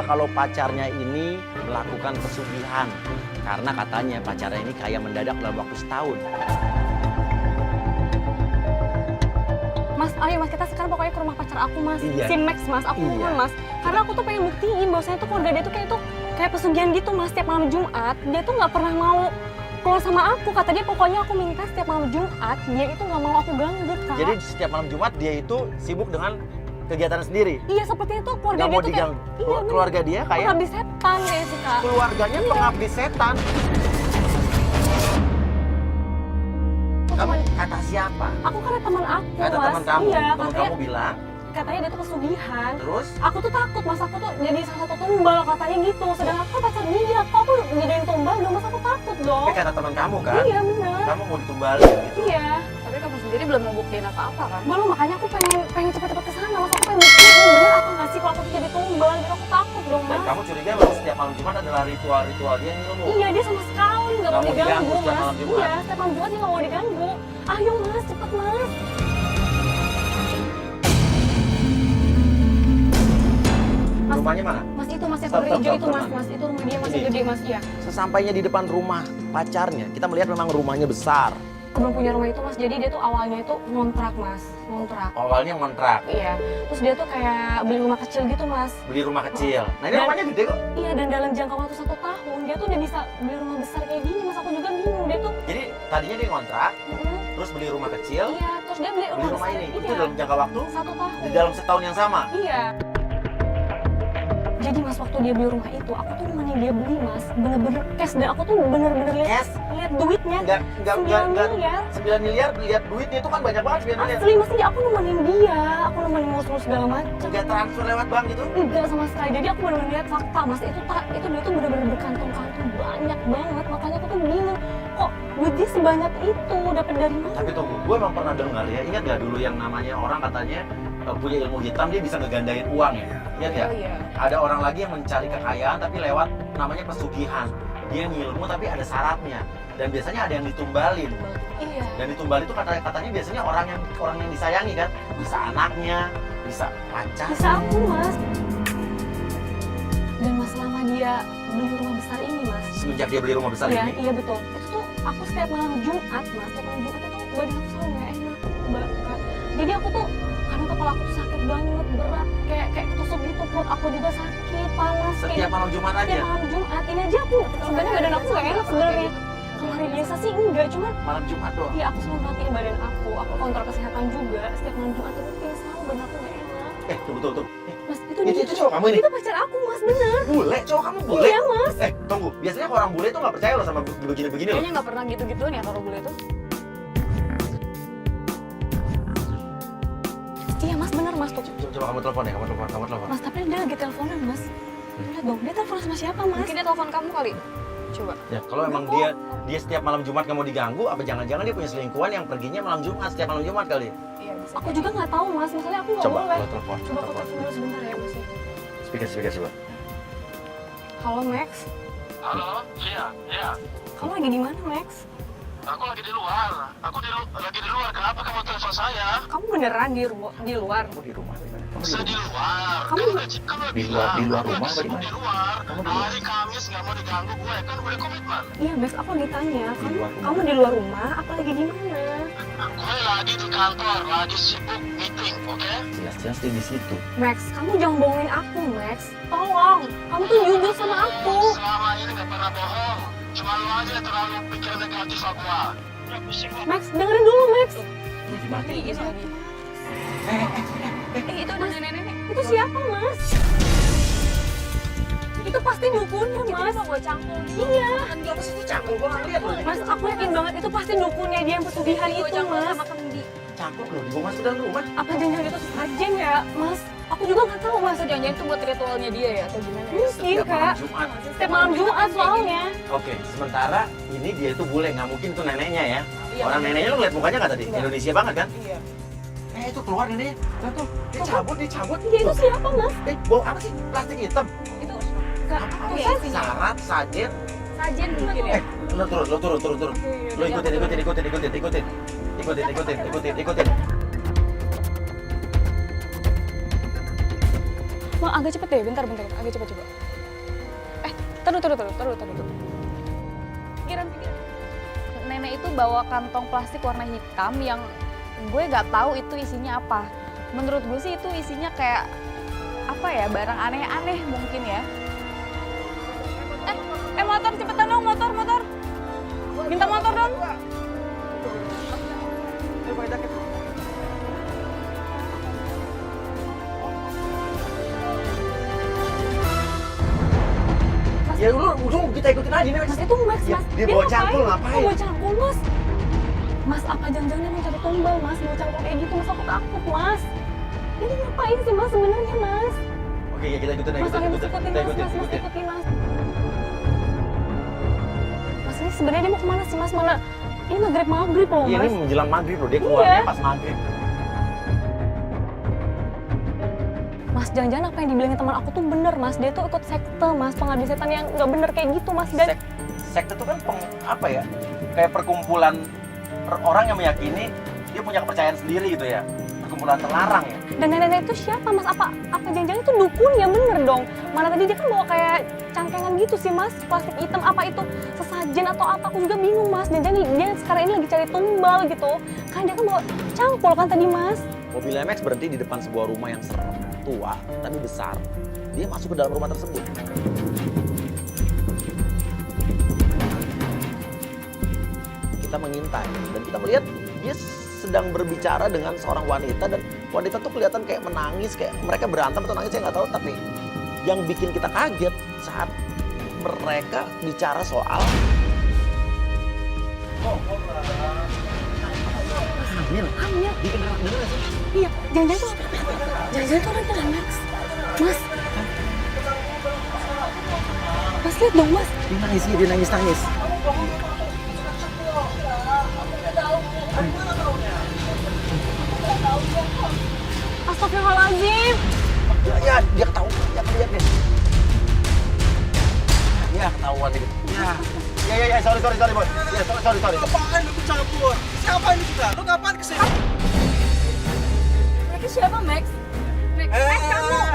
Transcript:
curiga kalau pacarnya ini melakukan pesugihan. Karena katanya pacarnya ini kaya mendadak dalam waktu setahun. Mas, ayo mas, kita sekarang pokoknya ke rumah pacar aku mas. Iya. Si Max mas, aku mohon mas. Karena aku tuh pengen buktiin bahwasanya tuh keluarga dia tuh kayak pesugihan gitu mas. Setiap malam Jumat, dia tuh nggak pernah mau keluar sama aku. Kata dia pokoknya aku minta setiap malam Jumat, dia itu nggak mau aku ganggu kak. Jadi setiap malam Jumat dia itu sibuk dengan kegiatan sendiri. Iya seperti itu, keluarga Gak dia mau tuh diganggu. kayak, iya, Keluarga dia kayak pengabdi setan kayak sih kak. keluarganya pengabdi setan. Kamu kata siapa? Aku kan teman aku Kata mas. teman kamu. Iya, Teman kamu bilang. katanya dia tuh pesugihan. Terus? Aku tuh takut mas, aku tuh jadi salah satu tumbal katanya gitu. Sedangkan aku pacar dia, kok aku jadiin tumbal dong mas, aku takut dong. Tapi kata teman kamu kan? Iya benar. Kamu mau ditumbalin gitu. Iya. Tapi kamu sendiri belum mau buktiin apa-apa kan? Belum, makanya aku pengen cepet-cepet kesana mas. Aku pengen buktiin bener apa nggak sih kalau aku tuh jadi tumbal. Jadi aku takut dong Dan mas. kamu curiga bahwa setiap malam Jumat adalah ritual-ritual dia ngilmu. Iya, dia sama sekali nggak mau Nggak mau diganggu diganggu setiap mas. malam Jumat. Iya, setiap malam Jumat dia nggak mau diganggu. Ayo mas, cepet mas. Rumahnya mana? Mas itu mas yang Stop, warna stop, hijau stop, itu mas, stop. mas itu rumah dia masih Ini. gede mas, iya. Sesampainya di depan rumah pacarnya, kita melihat memang rumahnya besar. Aku belum punya rumah itu mas, jadi dia tuh awalnya itu ngontrak mas, ngontrak. Awalnya ngontrak, Iya, terus dia tuh kayak beli rumah kecil gitu mas. beli rumah kecil. Nah ini Dan- rumahnya gede kok. Iya, dan dalam jangka waktu 1 tahun dia tuh udah bisa beli rumah besar kayak gini mas. Aku juga bingung, dia tuh Jadi tadinya dia ngontrak, terus beli rumah kecil, iya, terus dia beli beli rumah besar. ini. Iya, Itu dalam jangka waktu 1 tahun. di dalam setahun yang sama. Iya. Jadi mas waktu dia beli rumah itu, aku tuh rumah yang dia beli mas, bener-bener cash, dan aku tuh bener-bener lihat duitnya. Enggak 9 miliar. 9 miliar, lihat duitnya itu kan banyak banget 9 miliar. Asli mas, ini aku nemenin dia, aku nemenin ngurus-ngurus segala macam. Enggak transfer lewat bank gitu. Enggak sama sekali, jadi aku bener-bener lihat fakta mas, itu dia tuh bener-bener berkantong-kantong banyak banget, makanya aku tuh bingung, kok duit dia sebanyak itu, dapat dari mana? Tapi tunggu, gue emang pernah dengar ya, ingat gak dulu yang namanya orang katanya punya ilmu hitam, dia bisa ngegandain uang ya? Ingat ya? Oh iya. Ada orang lagi yang mencari kekayaan tapi lewat namanya pesugihan. Dia ngilmu tapi ada syaratnya. Dan biasanya ada yang ditumbalin. Iya. Dan ditumbal itu katanya biasanya orang yang disayangi kan, bisa anaknya, bisa pacar. Bisa aku mas. Dan mas selama dia beli rumah besar ini mas, Semenjak dia beli rumah besar iya, ini, iya betul. Itu tuh aku setiap malam Jumat mas, setiap malam Jumat itu badan aku selalu nggak enak, Kak. Jadi aku tuh kadang kepala aku tuh sakit banget, berat, kayak ketusuk gitu, perut aku juga sakit, panas. setiap malam Jumat aja. Setiap malam Jumat ini aja aku sebenarnya badan aku nggak enak sebenarnya. Kalau hari biasa sih enggak, cuman Malam Jumat doang. ya aku selalu merhatiin badan aku kontrol kesehatan juga. Setiap malam Jumat itu rutin selalu badan aku nggak enak. Tunggu. Mas Itu cowok kamu ini? Itu pacar aku mas, bener. Bule, cowok kamu bule? Iya mas. Tunggu, biasanya orang bule tuh nggak percaya loh sama begini-begini loh. Kayaknya nggak pernah gitu-gituan ya kalau bule itu. Iya mas, bener mas tuh. Coba kamu telepon ya, kamu telepon. Mas tapi dia lagi teleponan mas. Lihat dong, dia telepon sama siapa mas? Mungkin dia telepon kamu kali. Coba. Ya, kalau emang dia setiap malam Jumat nggak mau diganggu, apa jangan-jangan dia punya selingkuhan yang perginya malam Jumat, setiap malam Jumat kali? Iya bisa. Aku juga nggak tahu mas, misalnya aku nggak Coba, boleh. lo telepon. Coba aku telepon dulu sebentar ya mas. Speaker coba. Halo Max, Halo, iya. kamu lagi di mana Max? Aku lagi di luar. Lagi di luar. Kenapa kamu telepon saya? Kamu beneran di luar? Kamu di rumah? Saya di luar. Kamu kan udah di bilang. luar Aku rumah lagi apa di sibuk mana? di luar. Kamu di luar? Hari Kamis nggak mau diganggu gue kan udah komitmen. Iya Max, aku lagi tanya, Di luar rumah. kamu di luar rumah apa lagi di mana? Gue lagi di kantor, lagi sibuk meeting, oke? Jelas-jelas dia di situ. Max, kamu jangan bohongin aku Max. Tolong, kamu tuh jujur sama aku. Selama ini nggak pernah bohong. Cuma lo aja yang terlalu pikir negatif sama gue. Ya pusing gue. Max, dengerin dulu Max. Matiin lagi. Itu ada nenek-nenek. Itu siapa Mas? Itu pasti dukunnya Mas. Itu gue cangkul. Iya. Kan dia ke situ cangkul, gua nggak lihat loh. Mas, aku yakin banget itu pasti dukunnya dia yang pesugihan Gue itu cangkul Mas. sama kendi. Cangkul loh, dibawa masuk dalam rumah. Apa jangan itu sesajen ya Mas? Aku juga nggak tahu Mas. Masa jangan-jangan itu buat ritualnya dia ya atau gimana ya? Mungkin Setiap malam Kak. Jumat. Setiap malam Jumat soalnya. Oke, sementara ini dia itu bule, nggak mungkin tuh neneknya ya. Iya. Orang neneknya lu ngeliat mukanya nggak tadi? Iya. Indonesia banget kan? Iya. Itu keluar neneknya. Lihat tuh, dia cabut. Iya itu siapa Mas? Bawa apa sih? Plastik hitam. Itu Kak, Apa Iya, sih? Syarat, sajen. sajen mungkin ya. Lo turun. Lo ikutin. Bang, agak cepet deh, bentar, agak cepet coba. Taruh. Pikiran. Nenek itu bawa kantong plastik warna hitam yang gue nggak tahu itu isinya apa. Menurut gue sih itu isinya kayak apa ya, barang aneh-aneh mungkin ya. Motor, cepetan dong, motor. Minta motor dong. Ya udah kita ikutin aja nih. Mas itu Max, Ya, Mas. dia bawa cangkul, ngapain? Kok bawa cangkul, Mas? Mas, apa jangan-jangan dia mau cari tumbal, Mas? Bawa cangkul kayak gitu, Mas, aku takut, Mas. Ini ngapain sih, Mas, sebenarnya, Mas? Oke, ya kita ikutin aja. Mas, ayo Mas, ikutin, Mas. Mas, ini sebenarnya dia mau kemana sih, Mas? Mana? Ini maghrib loh, Iya, Mas. ini menjelang maghrib loh, dia keluarnya Iya. pas maghrib. Mas, jangan-jangan apa yang dibilangin teman aku tuh bener, Mas. Dia tuh ikut sekte, Mas. Pengabdi setan yang nggak bener kayak gitu, Mas. Dan Sekte itu kan apa ya? Kayak perkumpulan orang yang meyakini dia punya kepercayaan sendiri gitu ya. Perkumpulan terlarang ya. dan nenek itu siapa, Mas? Apa jangan-jangan itu dukun ya, bener dong? Mana tadi dia kan bawa kayak cangkengan gitu sih, Mas. Plastik hitam, apa itu sesajen atau apa? Aku juga bingung, Mas. Jangan-jangan dia sekarang ini lagi cari tumbal gitu. Kan dia kan bawa cangkul kan tadi, Mas. Mobil MX berhenti di depan sebuah rumah yang serem, tua tapi besar. Dia masuk ke dalam rumah tersebut. Kita mengintai dan kita melihat dia sedang berbicara dengan seorang wanita dan wanita tuh kelihatan kayak menangis, kayak mereka berantem atau nangis saya nggak tahu, tapi yang bikin kita kaget saat mereka bicara soal hamil. Bikin dengar sih. Iya, jangan-jangan tuh orang Max. Mas. Mas, lihat dong, Mas. Dia nangis. Astagfirullahaladzim. Ya, dia ketahuan. Ya, lihat deh. Ya, ketahuan deh. Ya, sorry, boy. Ya, sorry. Apaan lu campur? Siapa ini juga? Lu ngapain kesini? Mereka siapa, Max? Max, kamu.